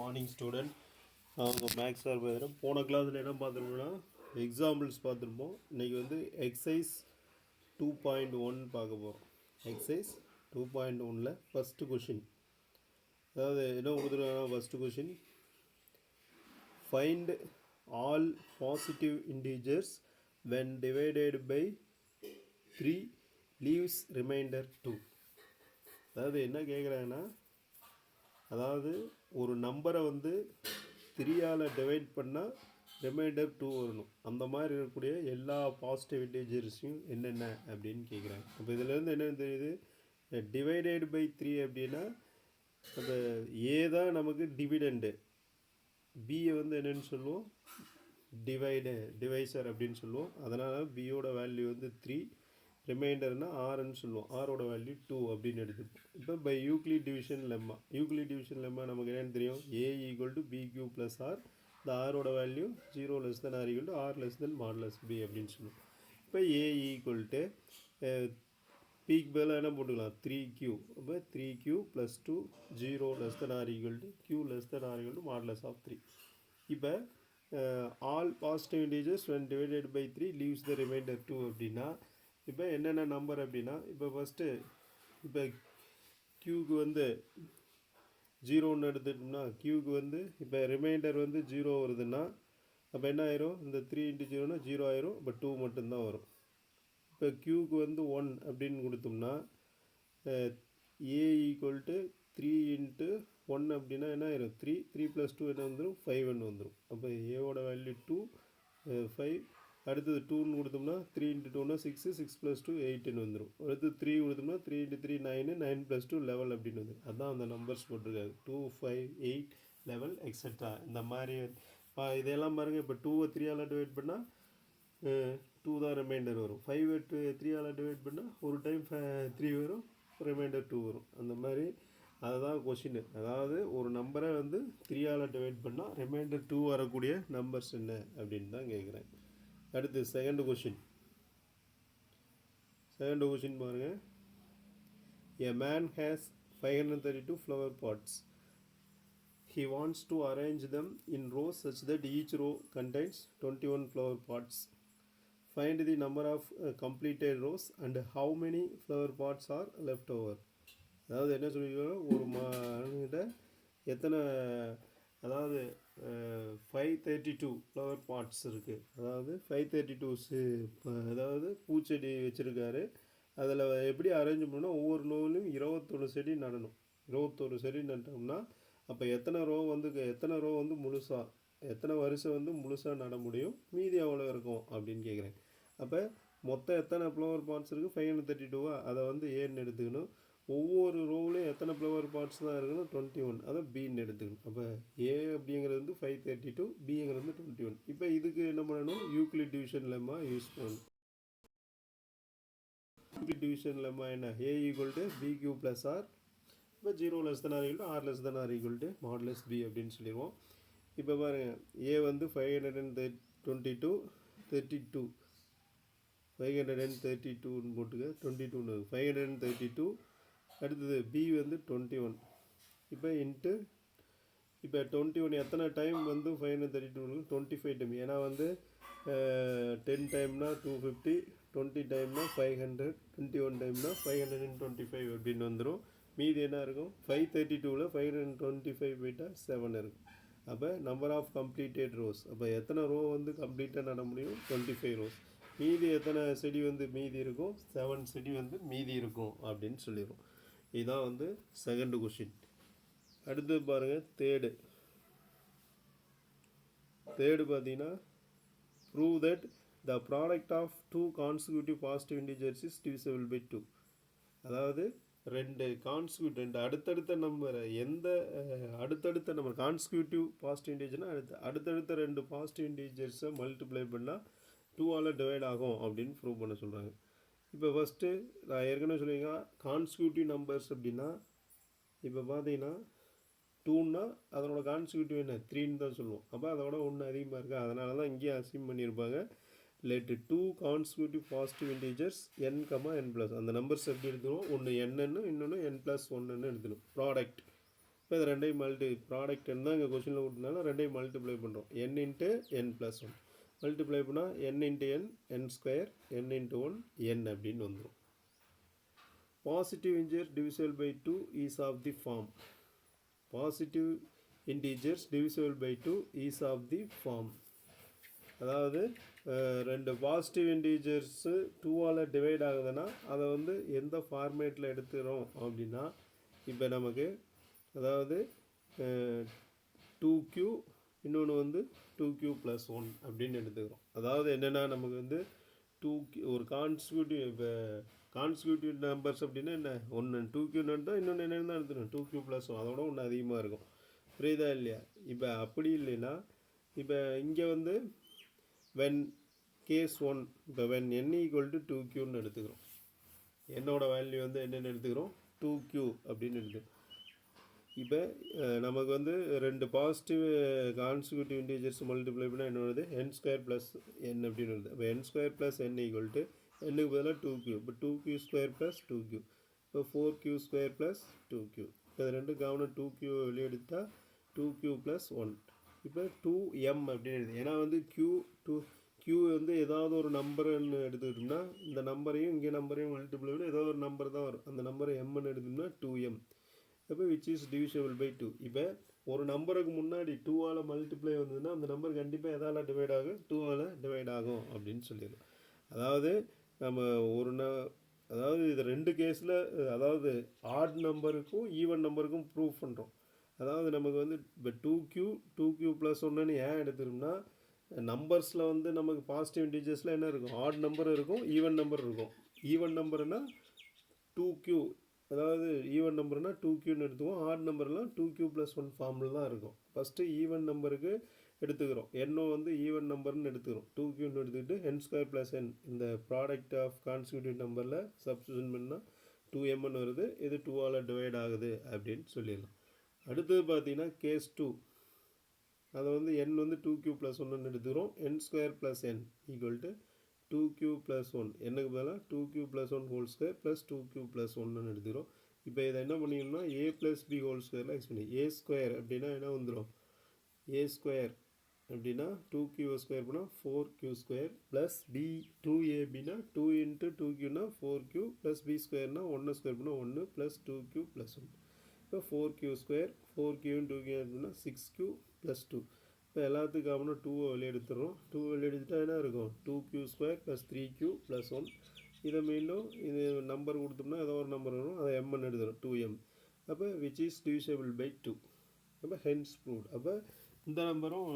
Morning student. நான் உங்கள் maths sir பேசுகிறேன். போன கிளாஸில் என்ன பார்த்துருக்கோம்னா எக்ஸாம்பிள்ஸ் பார்த்துருப்போம். இன்றைக்கி வந்து எக்ஸசைஸ் 2.1 பார்க்க போகிறோம். எக்ஸசைஸ் 2.1ல் ஃபஸ்ட்டு கொஷின். அதாவது என்ன கொடுத்துருக்காங்கன்னா first question, find all positive integers when divided by 3 leaves remainder 2. அதாவது என்ன கேட்குறாங்கன்னா, அதாவது ஒரு நம்பரை வந்து 3ஆல் டிவைட் பண்ணால் ரிமைண்டர் 2 வரணும். அந்த மாதிரி இருக்கக்கூடிய எல்லா பாசிட்டிவ் இன்டீஜர்ஸையும் என்னென்ன அப்படின்னு கேட்குறாங்க. அப்போ இதிலேருந்து என்னென்னு தெரியுது, டிவைடட் பை 3 அப்படின்னா அந்த ஏ தான் நமக்கு டிவிடெண்டு, பியை வந்து என்னென்னு சொல்லுவோம், டிவைசர் அப்படின்னு சொல்லுவோம். அதனால் பியோட வேல்யூ வந்து 3, ரிமைண்டர்னால் ஆர்ன்னு சொல்லுவோம். ஆரோட வேல்யூ 2 அப்படின்னு எடுத்துப்போம். இப்போ by Euclid division lemma, Euclid division lemma நமக்கு என்னென்னு தெரியும், a equal to b q plus r. இந்த ஆரோட value 0 less than R equal to r less than modulus b அப்படின்னு சொல்லுவோம். இப்போ ஏ ஈக்குவல் டு பிக்கு பதிலாக என்ன போட்டுக்கலாம், 3q. அப்போ 3q plus 2 0 less than R equal to q less than R equal to modulus of 3. இப்போ all positive integers when divided by 3 leaves the remainder 2 அப்படின்னா இப்போ என்னென்ன நம்பர் அப்படின்னா, இப்போ ஃபஸ்ட்டு இப்போ க்யூக்கு வந்து 0 எடுத்துட்டோம்னா, க்யூக்கு வந்து இப்போ ரிமைண்டர் வந்து 0 வருதுன்னா அப்போ என்ன ஆயிரும், இந்த 3 × 0னா 0 ஆயிரும். இப்போ 2 மட்டும்தான் வரும். இப்போ க்யூக்கு வந்து 1 அப்படின்னு கொடுத்தோம்னா ஏ ஈக்குவல் டு 3 × 1 அப்படின்னா என்ன ஆயிரும், 3 + 2 என்ன வந்துடும், 5 வந்துடும். அப்போ ஏவோட வேல்யூ 2, 5. அடுத்தது 2ன்னு கொடுத்தோம்னா 3 × 2னா 6, 6 + 2 8ன்னு வந்துடும். அடுத்து 3 கொடுத்தோம்னா 3 × 3 9, 9 + 2 11 அப்படின்னு வந்துடும். அதுதான் அந்த நம்பர்ஸ் போட்டிருக்காரு, 2, 5, 8, 11 எக்ஸட்ரா. இந்த மாதிரி இதெல்லாம் பாருங்கள். இப்போ 2வை 3ஆல் டிவைட் பண்ணால் 2 தான் ரிமைண்டர் வரும். 5வை 3ஆல் டிவைட் பண்ணால் ஒரு டைம் 3 வரும், ரிமைண்டர் 2 வரும். அந்த மாதிரி அதுதான் கொஷின். அதாவது ஒரு நம்பரை வந்து 3ஆல் டிவைட் பண்ணால் ரிமைண்டர் 2 வரக்கூடிய நம்பர்ஸ் என்ன அப்படின்னு தான் கேட்குறேன். அடுத்து செகண்ட் கொஷின். பாருங்கள். A man has 532 flower pots. He wants to arrange them in rows such that each row contains 21 flower pots. Find the number of completed rows and how many flower pots are left over. அதாவது என்ன சொல்லியிருக்கோம், ஒரு மனித எத்தனை, அதாவது 532 flower pots இருக்குது. அதாவது 532 அதாவது பூச்செடி வச்சுருக்காரு. அதில் எப்படி அரேஞ்ச் பண்ணால் ஒவ்வொரு ரோவிலும் 21 செடி நடணும். 21 செடி நட்டோம்னா அப்போ எத்தனை ரோ வந்து முழுசாக, எத்தனை வருஷம் வந்து முழுசாக நட முடியும், மீதி எவ்வளோ இருக்கும் அப்படின்னு கேட்குறேன். அப்போ மொத்தம் எத்தனை ஃப்ளவர் பாட்ஸ் இருக்குது, 532. அதை வந்து ஏன்னு எடுத்துக்கணும். ஒவ்வொரு ரோவிலையும் எத்தனை ஃப்ளவர் பாட்ஸ் தான் இருக்குன்னா 21. அதை பின்னு எடுத்துக்கணும். அப்போ ஏ அப்படிங்கிறது வந்து 532, பிங்கிறது வந்து 21. இப்போ இதுக்கு என்ன பண்ணணும், யூக்ளிட் டிவிஷன் லெம்மா யூஸ் பண்ணணும். யூக்ளிட் டிவிஷன் லெம்மா என்ன, a equal to b q plus r. இப்போ 0 less than R equal to r less than R equal to modulus b அப்படின்னு சொல்லிடுவோம். இப்போ பாருங்கள், ஏ வந்து 532 32 532ன்னு போட்டுக்க, 22 532. அடுத்தது பி வந்து 21. இப்போ இன்ட்டு இப்போ 21 எத்தனை டைம் வந்து 532 25 டைம். ஏன்னா வந்து 10 டைம்னா 250, 20 டைம்னா 500, 21 டைம்னா 525 அப்படின்னு வந்துடும். மீதி என்ன இருக்கும், 532ல் 525 போயிட்டால் 7 இருக்கும். அப்போ நம்பர் ஆஃப் கம்ப்ளீட்டட் ரோஸ், அப்போ எத்தனை ரோ வந்து கம்ப்ளீட்டாக நட முடியும், 25 ரோஸ். மீதி எத்தனை செடி வந்து மீதி இருக்கும், 7 செடி வந்து மீதி இருக்கும் அப்படின்னு சொல்லிடுவோம். இதுதான் வந்து செகண்ட் கொஷின். அடுத்து பாருங்கள், தேர்டு பார்த்தீங்கன்னா, prove that the product of 2 consecutive positive integers is divisible by 2. அதாவது ரெண்டு அடுத்தடுத்த நம்பர், அடுத்தடுத்த நம்பர் கான்சிக்யூட்டிவ் பாசிட்டிவ் இன்டிஜர்னால் அடுத்தடுத்த 2 பாசிட்டிவ் இன்டிஜர்ஸை மல்டிப்ளை பண்ணால் 2ஆல் டிவைட் ஆகும் அப்படின்னு ப்ரூவ் பண்ண சொல்கிறாங்க. இப்போ ஃபஸ்ட்டு நான் ஏற்கனவே சொல்லிங்க, கான்சிக்யூட்டிவ் நம்பர்ஸ் அப்படின்னா இப்போ பார்த்தீங்கன்னா 2ன்னா அதனோட கான்சிக்யூட்டிவ் என்ன, 3ன்னு தான் சொல்லுவோம். அப்போ அதோட 1 அதிகமாக இருக்குது. அதனால தான் இங்கேயே அசீம் பண்ணியிருப்பாங்க, let 2 consecutive positive integers n, n+. அந்த நம்பர்ஸ் எப்படி எடுத்துக்கணும், ஒன்று என்னன்னு இன்னொன்று n+1ன்னு எடுத்துக்கணும். ப்ராடக்ட் இப்போ இது ரெண்டையும் ப்ராடக்ட் தான் இங்கே கொஸ்டினில் கொடுத்தனால ரெண்டையும் மல்டிப்ளை பண்ணுறோம். n இன்ட்டு n + 1 மல்டிப்ளை பண்ணால் n into n n square n into 1 n அப்படின்னு வந்துடும். Positive integer divisible by 2 is of the form. Positive integers divisible by 2 is of the form. அதாவது ரெண்டு பாசிட்டிவ் இன்டிஜர்ஸு 2ஆல் டிவைட் ஆகுதுன்னா அதை வந்து எந்த ஃபார்மேட்டில் எடுத்துக்கிறோம் அப்படின்னா, இப்போ நமக்கு அதாவது 2q இன்னொன்று வந்து 2q + 1 அப்படின்னு எடுத்துக்கிறோம். அதாவது என்னென்னா நமக்கு வந்து 2q ஒரு கான்ஸ்டியூட்டிவ், இப்போ கான்ஸ்டியூட்டிவ் நம்பர்ஸ் அப்படின்னா என்ன, ஒன்று 2q தான், இன்னொன்று என்னென்னு தான் எடுத்துக்கணும் 2q + 1, அதோட ஒன்று அதிகமாக இருக்கும். புரியுதா இல்லையா? இப்போ அப்படி இல்லைன்னா இப்போ இங்கே வந்து when case 1, இப்போ when n = 2qன்னு எடுத்துக்கிறோம். என்னோட வேல்யூ வந்து என்னென்னு எடுத்துக்கிறோம் 2q அப்படின்னு எடுத்துக்கிறோம். இப்போ நமக்கு வந்து ரெண்டு பாசிட்டிவ் கான்சிக்யூட்டிவ் இன்டிஜர்ஸ் மல்டிப்ளை பண்ணால் என்ன வருது n² + n அப்படின்னு வருது. இப்போ n² + n = என்னுக்கு பதிலாக 2q. இப்போ 2q² + 2q. இப்போ 4q² + 2q. இப்போ இது ரெண்டு கவனம் 2q வெளியே எடுத்தால் 2q + 1. இப்போ 2m அப்படின்னு எழுது. ஏன்னா வந்து q வந்து ஏதாவது ஒரு நம்பர்னு எடுத்துக்கிட்டோம்னா இந்த நம்பரையும் இங்கே நம்பரையும் மல்டிப்ளை பண்ணி ஏதாவது ஒரு நம்பர் தான் வரும். அந்த நம்பரை mன்னு எடுத்தோம்னா 2m. இப்போ which is divisible by 2. இப்போ ஒரு நம்பருக்கு முன்னாடி 2ஆல் மல்டிப்ளை வந்ததுன்னா அந்த நம்பர் கண்டிப்பாக எதால் டிவைட் ஆகும், 2ஆல் டிவைட் ஆகும் அப்படின்னு சொல்லிடலாம். அதாவது நம்ம அதாவது இது ரெண்டு கேஸில், அதாவது ஆட் நம்பருக்கும் ஈவன் நம்பருக்கும் ப்ரூவ் பண்ணுறோம். அதாவது நமக்கு வந்து இப்போ 2q + 1ன்னு ஏன் எடுத்துட்டோம்னா, நம்பர்ஸில் வந்து நமக்கு பாசிட்டிவ் இன்டிஜர்ஸில் என்ன இருக்கும், ஆட் நம்பர் இருக்கும், ஈவன் நம்பர் இருக்கும். ஈவன் நம்பர்னால் 2q, அதாவது ஈவன் நம்பர்னால் 2qன்னு எடுத்துக்குவோம். ஆட் நம்பர்லாம் 2q + 1 ஃபார்மில் தான் இருக்கும். ஃபஸ்ட்டு ஈவன் நம்பருக்கு எடுத்துக்கிறோம். என்னோ வந்து ஈவன் நம்பர்னு எடுத்துக்கிறோம். 2qன்னு எடுத்துக்கிட்டு n² + n இந்த ப்ராடக்ட் ஆஃப் கான்சிக்யூட்டிவ் நம்பரில் சப்ஸ்டியூஷன் பண்ணால் 2mன்னு வருது. இது 2ஆல் டிவைட் ஆகுது அப்படின்னு சொல்லிடலாம். அடுத்தது பார்த்தீங்கன்னா கேஸ் 2, அதை வந்து n வந்து 2q + 1ன்னு எடுத்துக்கிறோம். n² + n = 2q + 1. என்னக்கு பதிலாக 2q + 1 2 + 2q + 1ன்னு எடுத்துக்கிறோம். இப்போ இதை என்ன பண்ணிக்கணும்னா a + b ஹோல் எக்ஸ் பண்ணி a² அப்படின்னா என்ன வந்துடும், a² அப்படின்னா 2q² பண்ணால் 4q² ப்ளஸ் b 2abனா 2 × 2qனா 4q ப்ளஸ் b²னா 1² பண்ணால் 1 ப்ளஸ் 2q + 1. இப்போ 4q², 4q × 2q அப்படின்னா 6q + 2. இப்போ எல்லாத்துக்கும் காமனாக 2 வெளியே எடுத்துடுறோம். 2 வெளியே எடுத்துட்டா என்ன இருக்கும், 2q² + 3q + 1. இதை மீண்டும் இது நம்பர் கொடுத்தோம்னா ஏதோ ஒரு நம்பர் வரும், அதை mன்னு எடுத்துடும் 2m. அப்போ which is divisible by 2. அப்போ hence proved. அப்போ இந்த நம்பரும்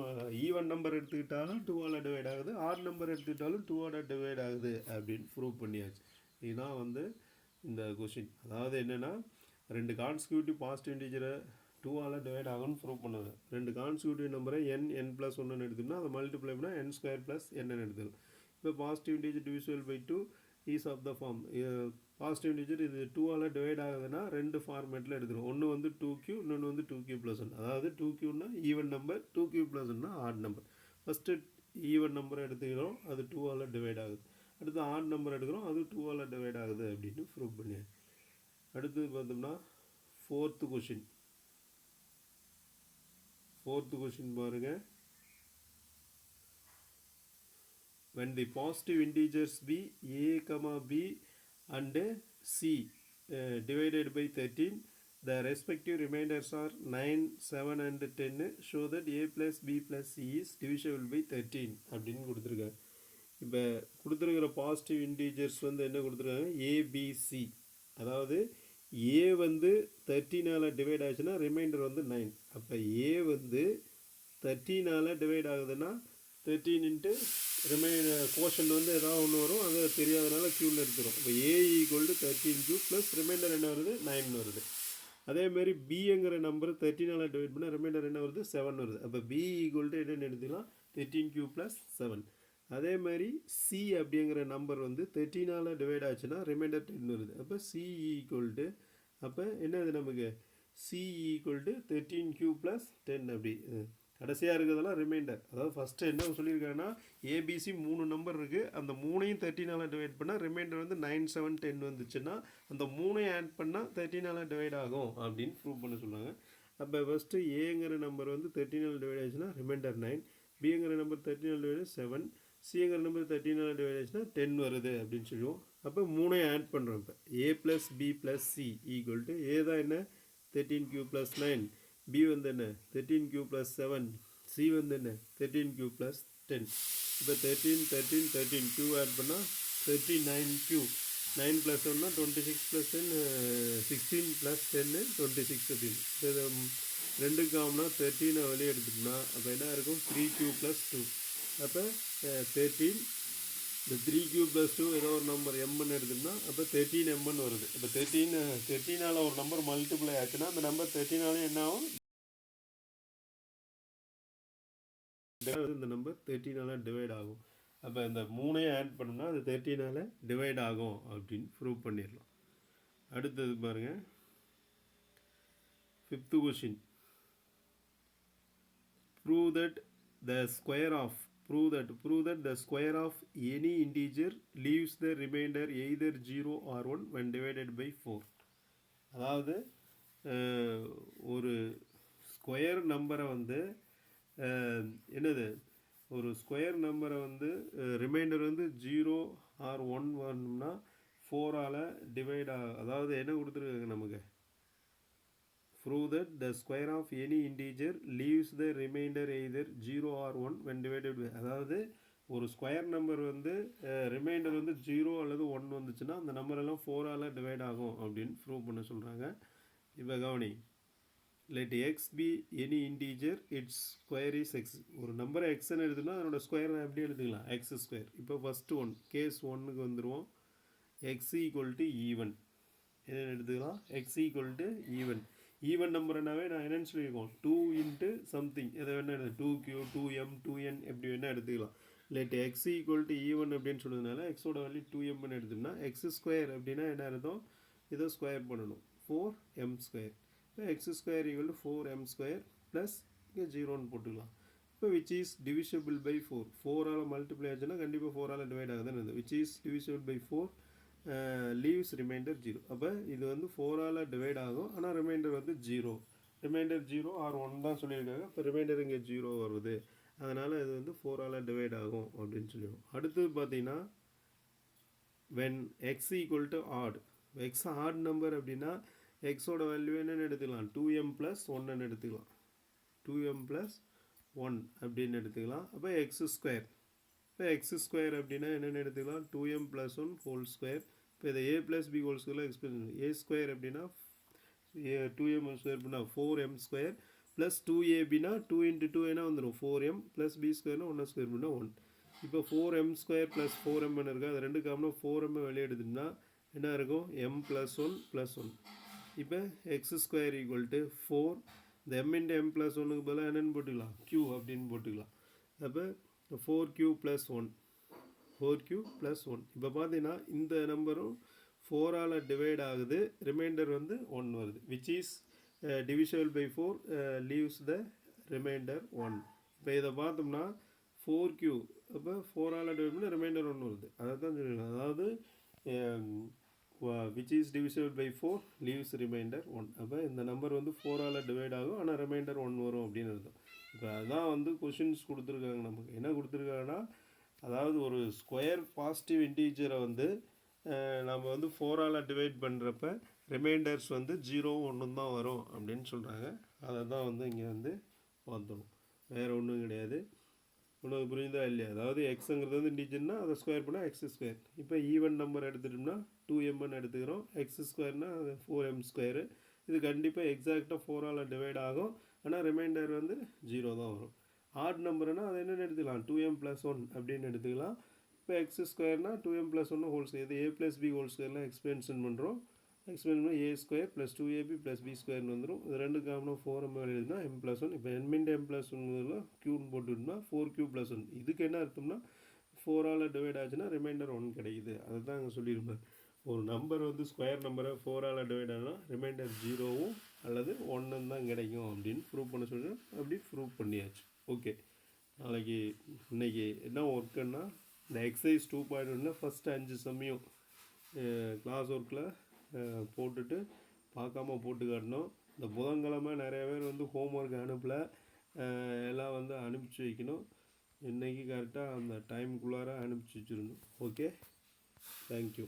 ஈவன் நம்பர் எடுத்துக்கிட்டாலும் 2ஆல் டிவைட் ஆகுது, ஆட் நம்பர் எடுத்துக்கிட்டாலும் 2ஆல் டிவைட் ஆகுது அப்படின்னு ப்ரூவ் பண்ணியாச்சு. இதுதான் வந்து இந்த கொஷின். அதாவது என்னென்னா, ரெண்டு கான்சிக்யூட்டிவ் பாசிட்டிவ் இன்டிஜரை 2ஆல் டிவைட் ஆகும்னு ப்ரூவ் பண்ணுவாங்க. ரெண்டு கான்சிக்யூட்டிவ் நம்பரை n + 1ன்னு எடுத்தோம்னா அதை மல்டிப்ளை பண்ணால் n² + nன்னு எடுத்துடும். இப்போ positive integer divisible by 2 is of the form. Positive integer இது 2ஆல் டிவைட் ஆகுதுன்னா ரெண்டு ஃபார்மேட்டில் எடுத்துடும். ஒன்று வந்து 2q, இன்னொன்று வந்து 2q + 1. அதாவது 2qனா ஈவன் நம்பர், 2q + 1னா ஆட் நம்பர். ஃபஸ்ட்டு ஈவன் நம்பரை எடுத்துக்கிறோம், அது 2ஆல் டிவைட் ஆகுது. அடுத்து ஆட் நம்பர் எடுக்கிறோம், அது 2ஆல் டிவைட் ஆகுது அப்படின்னு ப்ரூவ் பண்ணியாச்சு. அடுத்தது பார்த்தோம்னா ஃபோர்த்து கொஷின் பாருங்கள். When the positive integers be a, b and c divided by 13, the respective remainders are 9, 7 and 10. Show that a + b + c is divisible by 13 அப்படின்னு கொடுத்துருக்காங்க. இப்போ கொடுத்துருக்கிற பாசிட்டிவ் இன்டிஜர்ஸ் வந்து என்ன கொடுத்துருக்காங்க, abc. அதாவது a வந்து 13ஆல் டிவைட் ஆச்சுன்னா ரிமைண்டர் வந்து 9. அப்போ a வந்து 13ஆல் டிவைட் ஆகுதுன்னா 13 × கோஷன் வந்து ஏதாவது ஒன்று வரும், அது தெரியாதனால க்யூவில் எடுத்துரும். இப்போ a = 13q ப்ளஸ் ரிமைண்டர் என்ன வருது, 9 வருது. அதேமாரி பிங்கிற நம்பர் 13ஆல் டிவைட் பண்ணால் ரிமைண்டர் என்ன வருது, 7 வருது. அப்போ b = என்னென்னு எடுத்துக்கலாம், 13q + 7. அதேமாதிரி c அப்படிங்கிற நம்பர் வந்து 13ஆல் டிவைட் ஆச்சுன்னா ரிமைண்டர் 10 வருது. அப்போ c = அப்போ என்னது நமக்கு, c = 13q + 10. அப்படி கடைசியாக இருக்கிறதெல்லாம் ரிமைண்டர். அதாவது ஃபஸ்ட்டு என்ன சொல்லியிருக்காங்கன்னா, ஏபிசி 3 நம்பர் இருக்குது, அந்த 3ஐயும் 13ஆல் டிவைட் பண்ணால் ரிமைண்டர் வந்து 9, 7, 10 வந்துச்சுன்னா அந்த 3ஐயும் ஆட் பண்ணால் 13ஆல் டிவைட் ஆகும் அப்படின்னு ப்ரூவ் பண்ண சொல்லுவாங்க. அப்போ ஃபஸ்ட்டு ஏங்கிற நம்பர் வந்து 13 டிவைட் ஆச்சுன்னா ரிமைண்டர் 9, பிங்கிற நம்பர் 13 டிவைட் 7, சிங்கிற நம்பர் 13 டிவைட் ஆச்சுன்னா 10 வருது அப்படின்னு சொல்லுவோம். அப்போ மூணையும் ஆட் பண்ணுறோம். இப்போ a plus b plus c equal to a தான் என்ன 13 + 9, பி வந்து என்ன 13 + 7, சி வந்து என்ன 13 + 10. இப்போ 13 13 13 q ஆட் பண்ணால் 39q, 9 + 1 26 + 10 16 + 10 26 அப்படின்னு. இப்போ இதை ரெண்டு காமனா 13 வெளியே எடுத்துட்டோம்னா அப்போ என்ன இருக்கும் 3q + 2. அப்போ 13, இந்த 3q + 2 ஏதோ ஒரு நம்பர் எம்ன்னு எடுத்துட்டோம்னா அப்போ 13m வருது. இப்போ 13ஆல் ஒரு நம்பர் மல்டிப்ளை ஆச்சுன்னா அந்த நம்பர் 13ஆலையும் என்ன ஆகும், இந்த நம்பர் 13ஆல் டிவைட் ஆகும். அப்போ இந்த மூணையும் ஆட் பண்ணோம்னா அது 13ஆல் டிவைட் ஆகும் அப்படின்னு ப்ரூவ் பண்ணிடலாம். அடுத்தது பாருங்கள், 5th question. Prove that the square of any integer leaves the remainder either 0 or 1 when divided by 4. அதாவது ஒரு ஸ்கொயர் நம்பரை வந்து என்னது ஒரு ஸ்கொயர் நம்பரை வந்து ரிமைண்டர் வந்து 0 or 1 வரணும்னா 4ஆல் டிவைட் அதாவது என்ன கொடுத்துருக்காங்க நமக்கு, prove that the square of any integer leaves the remainder either 0 or 1 when divided by. அதாவது ஒரு ஸ்கொயர் நம்பர் வந்து ரிமைண்டர் வந்து 0 அல்லது 1 வந்துச்சுன்னா அந்த நம்பரெல்லாம் 4ஆல் டிவைட் ஆகும் அப்படின்னு ப்ரூவ் பண்ண சொல்கிறாங்க. இப்போ கவனி, let x be any integer its square is x. ஒரு நம்பரை எக்ஸ்ன்னு எடுத்துனா அதனோட ஸ்கொயர் எப்படி எடுத்துக்கலாம் x². இப்போ ஃபஸ்ட்டு ஒன் கேஸ் 1க்கு வந்துடுவோம். x = ஈவன் என்ன எடுத்துக்கலாம், x = ஈவன். ஈவன் நம்பர்னாவே நான் என்னென்னு சொல்லியிருக்கோம் 2 × சம்திங் எதை வேணால் எடுத்து 2q 2m 2n எப்படி வேணால் எடுத்துக்கலாம். லெட் x = ஈவன் அப்படின்னு சொல்லுறதுனால எக்ஸோட வேல்யூ 2mன்னு எடுத்தோம்னா x² அப்படின்னா என்ன அர்த்தம், இதை ஸ்கொயர் பண்ணணும் 4m². இப்போ x² = 4m² ப்ளஸ் இங்கே 0ன்னு போட்டுக்கலாம். இப்போ விச் இஸ் டிவிசிபிள் பை 4, 4ஆல் மல்டிப்ளை ஆச்சுன்னா கண்டிப்பாக 4ஆல் டிவைட் ஆகுதுன்னு இருந்தது. Which is divisible by 4 leaves remainder 0. அப்போ இது வந்து 4ஆல் டிவைட் ஆகும், ஆனால் ரிமைண்டர் வந்து 0. ரிமைண்டர் 0 ஆர் 1 தான் சொல்லியிருக்காங்க. இப்போ ரிமைண்டர் இங்கே 0 வருது, அதனால் இது வந்து 4ஆல் டிவைட் ஆகும் அப்படின்னு சொல்லிடுவோம். அடுத்தது பார்த்தீங்கன்னா when x = odd, x add number அப்படின்னா எக்ஸோட வேல்யூ என்னென்னு எடுத்துக்கலாம் 2m + 1 எடுத்துக்கலாம், 2m + 1 அப்படின்னு எடுத்துக்கலாம். அப்போ x². இப்போ x² அப்படின்னா என்னென்னு எடுத்துக்கலாம் 2m + 1 ஹோல் ஸ்கொயர். இப்போ இதை a + b ஹோல் ஸ்கொயரில் எக்ஸ்பிளைன் பண்ணணும். a² அப்படின்னா 2m² அப்படின்னா 4m² ப்ளஸ் 2ab 2 × 2 என்ன வந்துடும் 4m ப்ளஸ் b² 1² அப்படின்னா 1. இப்போ 4m² ப்ளஸ் 4m இருக்கா, அது ரெண்டு காமனா 4m வெளியே எடுத்துட்டோம்னா என்ன இருக்கும் m + 1 + 1. இப்போ x² = 4, இந்த m × m + 1க்கு பதிலாக என்னென்னு போட்டுக்கலாம் q அப்படின்னு போட்டுக்கலாம். அப்போ 4q + 1, 4q + 1. இப்போ பார்த்தீங்கன்னா இந்த நம்பரும் 4ஆல் டிவைட் ஆகுது, ரிமைண்டர் வந்து 1 வருது. Which is divisible by 4 leaves the remainder 1. இப்போ இதை பார்த்தோம்னா 4q அப்போ 4ஆல் டிவைட் பண்ணி ரிமைண்டர் 1 வருது. அதை தான் சொல்லிடலாம். அதாவது which is divisible by 4 leaves remainder 1. அப்போ இந்த நம்பர் வந்து 4ஆல் டிவைட் ஆகும், ஆனால் ரிமைண்டர் 1 வரும் அப்படின்னு அர்த்தம். இப்போ அதான் வந்து கொஷின்ஸ் கொடுத்துருக்காங்க. நமக்கு என்ன கொடுத்துருக்காங்கன்னா, அதாவது ஒரு ஸ்கொயர் பாசிட்டிவ் இன்டீஜரை வந்து நம்ம வந்து 4ஆல் டிவைட் பண்ணுறப்ப ரிமைண்டர்ஸ் வந்து 0 1 தான் வரும் அப்படின்னு சொல்கிறாங்க. அதை தான் வந்து இங்கே வந்து பார்த்தோம், வேறு ஒன்றும் கிடையாது. உனக்கு புரியுதா இல்லையா? அதாவது எக்ஸுங்கிறது வந்து இன்டீஜர்னா அதை ஸ்கொயர் பண்ணால் x². இப்போ ஈவன் நம்பர் எடுத்துட்டோம்னா 2mன்னு எடுத்துக்கிறோம், x²னா அது 4m². இது கண்டிப்பாக எக்ஸாக்டாக 4ஆல் டிவைட் ஆகும், ஆனால் ரிமைண்டர் வந்து 0 தான் வரும். ஆட் நம்பர்னால் அது என்னென்னு எடுத்துக்கலாம் 2m + 1 அப்படின்னு எடுத்துக்கலாம். இப்போ x²னா 2m + 1 ஹோல் ஸ்கொயர், இது a + b ஹோல் ஸ்கொயர்லாம் எக்ஸ்பென்ஷன் பண்ணுறோம். எக்ஸ்பென்ஷன் பண்ணி a² + 2ab + b² வந்துடும். இது ரெண்டு காமனாக 4m எழுதுனா m + 1. இப்போ n × m + 1 க்யூன்னு போட்டுட்டோம்னா 4q + 1. இதுக்கு என்ன அர்த்தம்னா 4ஆல் டிவைட் ஆச்சுன்னா ரிமைண்டர் 1 கிடைக்குது. அதை தான் அங்கே சொல்லியிருப்பார். ஒரு நம்பர் வந்து ஸ்கொயர் நம்பரை 4ஆல் டிவைட் ஆனால் ரிமைண்டர் 0வும் அல்லது 1 தான் கிடைக்கும் அப்படின்னு ப்ரூவ் பண்ண சொல்லி அப்படி ப்ரூவ் பண்ணியாச்சு. ஓகே, நாளைக்கு இன்றைக்கி என்ன ஒர்க்குன்னா இந்த எக்ஸசைஸ் 2.1 ஃபஸ்ட்டு 5 சமயம் கிளாஸ் ஒர்க்கில் போட்டுட்டு பார்க்காம போட்டு காட்டணும். இந்த புதன்கிழமை நிறைய பேர் வந்து ஹோம்ஒர்க் அனுப்பலை, எல்லாம் வந்து அனுப்பிச்சி வைக்கணும். இன்றைக்கி கரெக்டாக அந்த டைமுக்குள்ளார அனுப்பிச்சி வச்சிடணும். Okay, thank you.